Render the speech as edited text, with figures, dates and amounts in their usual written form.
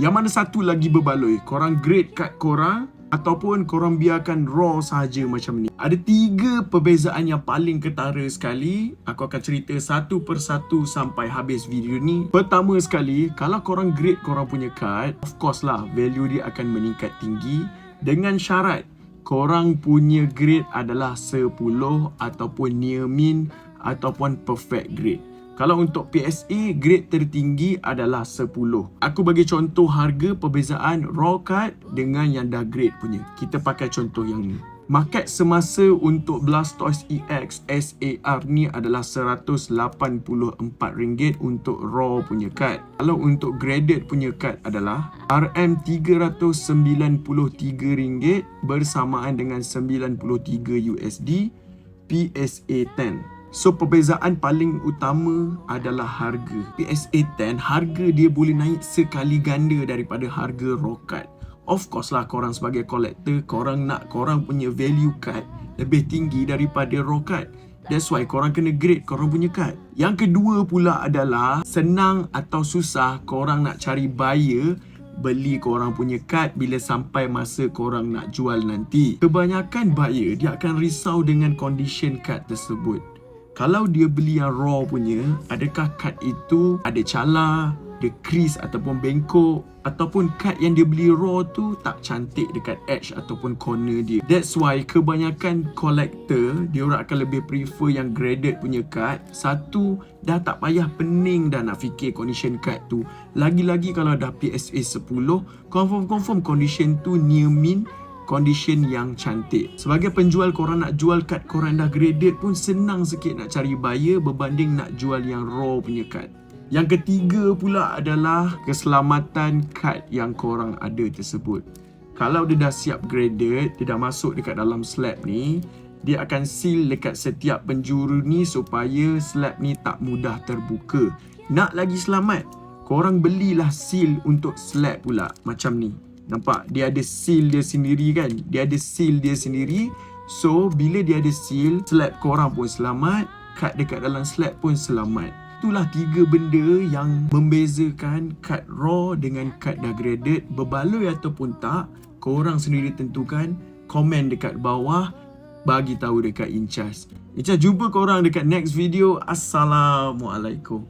Yang mana satu lagi berbaloi? Korang grade kad korang ataupun korang biarkan raw sahaja macam ni? Ada 3 perbezaan yang paling ketara sekali. Aku akan cerita satu persatu sampai habis video ni. Pertama sekali, kalau korang grade korang punya kad, of course lah value dia akan meningkat tinggi dengan syarat korang punya grade adalah 10 ataupun near min ataupun perfect grade. Kalau untuk PSA, grade tertinggi adalah 10. Aku bagi contoh harga perbezaan raw card dengan yang dah grade punya. Kita pakai contoh yang ni. Market semasa untuk Blastoise EX SAR ni adalah RM184 untuk raw punya card. Kalau untuk graded punya card adalah RM393 bersamaan dengan 93 USD PSA 10. So, perbezaan paling utama adalah harga. PSA 10, harga dia boleh naik sekali ganda daripada harga raw card. Of course lah, korang sebagai collector, korang nak korang punya value card lebih tinggi daripada raw card. That's why korang kena grade korang punya card. Yang kedua pula adalah senang atau susah korang nak cari buyer beli korang punya kad bila sampai masa korang nak jual nanti. Kebanyakan buyer dia akan risau dengan condition kad tersebut. Kalau dia beli yang raw punya, adakah kad itu ada calar, ada crease ataupun bengkok, ataupun kad yang dia beli raw tu tak cantik dekat edge ataupun corner dia. That's why kebanyakan collector dia orang akan lebih prefer yang graded punya kad. Satu, dah tak payah pening dah nak fikir condition kad tu. Lagi-lagi kalau dah PSA 10, confirm condition tu near min, condition yang cantik. Sebagai penjual, korang nak jual kad korang dah graded pun senang sikit nak cari buyer berbanding nak jual yang raw punya kad. Yang ketiga pula adalah keselamatan kad yang korang ada tersebut. Kalau dia dah siap graded, dia dah masuk dekat dalam slab ni, dia akan seal dekat setiap penjuru ni supaya slab ni tak mudah terbuka. Nak lagi selamat, korang belilah seal untuk slab pula macam ni. Nampak? Dia ada seal dia sendiri kan? Dia ada seal dia sendiri. So, bila dia ada seal, slab korang pun selamat, kad dekat dalam slab pun selamat. Itulah 3 benda yang membezakan kad raw dengan kad dah graded. Berbaloi ataupun tak, korang sendiri tentukan. Komen dekat bawah, bagi tahu dekat In Charge. In Charge jumpa korang dekat next video. Assalamualaikum.